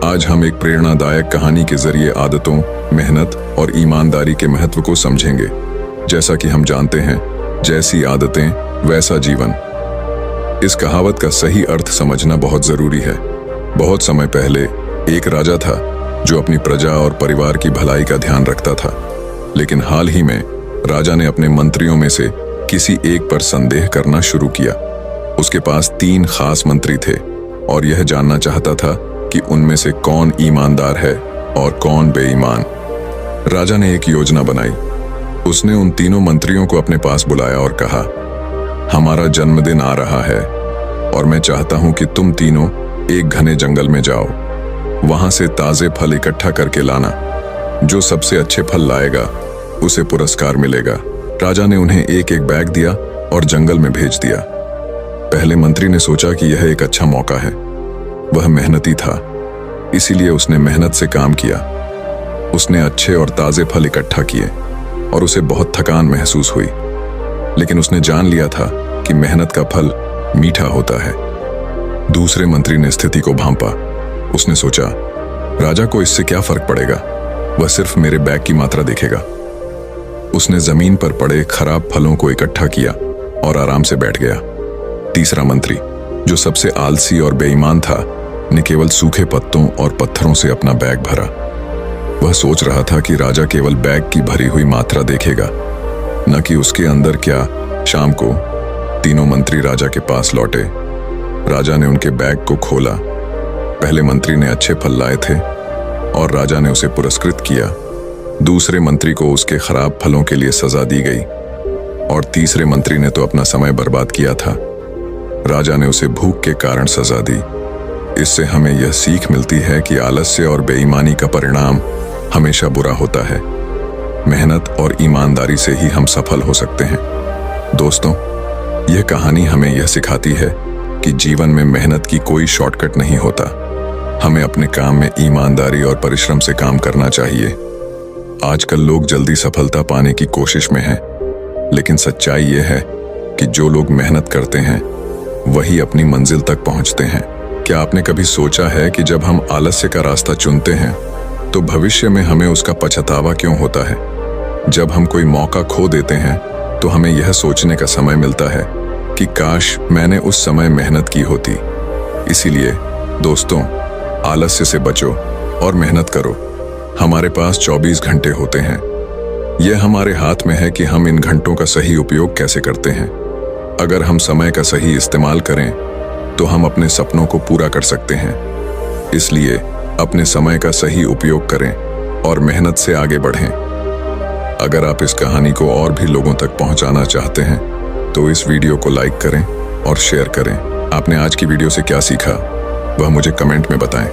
आज हम एक प्रेरणादायक कहानी के जरिए आदतों, मेहनत और ईमानदारी के महत्व को समझेंगे। जैसा कि हम जानते हैं, जैसी आदतें वैसा जीवन। इस कहावत का सही अर्थ समझना बहुत जरूरी है। बहुत समय पहले एक राजा था जो अपनी प्रजा और परिवार की भलाई का ध्यान रखता था। लेकिन हाल ही में राजा ने अपने मंत्रियों में से किसी एक पर संदेह करना शुरू किया। उसके पास 3 खास मंत्री थे और यह जानना चाहता था कि उनमें से कौन ईमानदार है और कौन बेईमान। राजा ने एक योजना बनाई। उसने उन तीनों मंत्रियों को अपने पास बुलाया और कहा, हमारा जन्मदिन आ रहा है और मैं चाहता हूं कि तुम तीनों एक घने जंगल में जाओ। वहां से ताजे फल इकट्ठा करके लाना। जो सबसे अच्छे फल लाएगा उसे पुरस्कार मिलेगा। राजा ने उन्हें एक एक बैग दिया और जंगल में भेज दिया। पहले मंत्री ने सोचा कि यह एक अच्छा मौका है। वह मेहनती था, इसीलिए उसने मेहनत से काम किया। उसने अच्छे और ताजे फल इकट्ठा किए और उसे बहुत थकान महसूस हुई। लेकिन उसने जान लिया था कि मेहनत का फल मीठा होता है। दूसरे मंत्री ने स्थिति को भांपा। उसने सोचा, राजा को इससे क्या फर्क पड़ेगा, वह सिर्फ मेरे बैग की मात्रा देखेगा। उसने जमीन पर पड़े खराब फलों को इकट्ठा किया और आराम से बैठ गया। तीसरा मंत्री, जो सबसे आलसी और बेईमान था, ने केवल सूखे पत्तों और पत्थरों से अपना बैग भरा। वह सोच रहा था कि राजा केवल बैग की भरी हुई मात्रा देखेगा, न कि उसके अंदर क्या। शाम को तीनों मंत्री राजा के पास लौटे। राजा ने उनके बैग को खोला। पहले मंत्री ने अच्छे फल लाए थे और राजा ने उसे पुरस्कृत किया। दूसरे मंत्री को उसके खराब फलों के लिए सजा दी गई और तीसरे मंत्री ने तो अपना समय बर्बाद किया था। राजा ने उसे भूख के कारण सजा दी। इससे हमें यह सीख मिलती है कि आलस्य और बेईमानी का परिणाम हमेशा बुरा होता है। मेहनत और ईमानदारी से ही हम सफल हो सकते हैं। दोस्तों, यह कहानी हमें यह सिखाती है कि जीवन में मेहनत की कोई शॉर्टकट नहीं होता। हमें अपने काम में ईमानदारी और परिश्रम से काम करना चाहिए। आजकल लोग जल्दी सफलता पाने की कोशिश में हैं, लेकिन सच्चाई यह है कि जो लोग मेहनत करते हैं वही अपनी मंजिल तक पहुंचते हैं। क्या आपने कभी सोचा है कि जब हम आलस्य का रास्ता चुनते हैं तो भविष्य में हमें उसका पछतावा क्यों होता है? जब हम कोई मौका खो देते हैं तो हमें यह सोचने का समय मिलता है कि काश मैंने उस समय मेहनत की होती। इसीलिए दोस्तों, आलस्य से बचो और मेहनत करो। हमारे पास 24 घंटे होते हैं। यह हमारे हाथ में है कि हम इन घंटों का सही उपयोग कैसे करते हैं। अगर हम समय का सही इस्तेमाल करें तो हम अपने सपनों को पूरा कर सकते हैं। इसलिए अपने समय का सही उपयोग करें और मेहनत से आगे बढ़ें। अगर आप इस कहानी को और भी लोगों तक पहुंचाना चाहते हैं तो इस वीडियो को लाइक करें और शेयर करें। आपने आज की वीडियो से क्या सीखा, वह मुझे कमेंट में बताएं।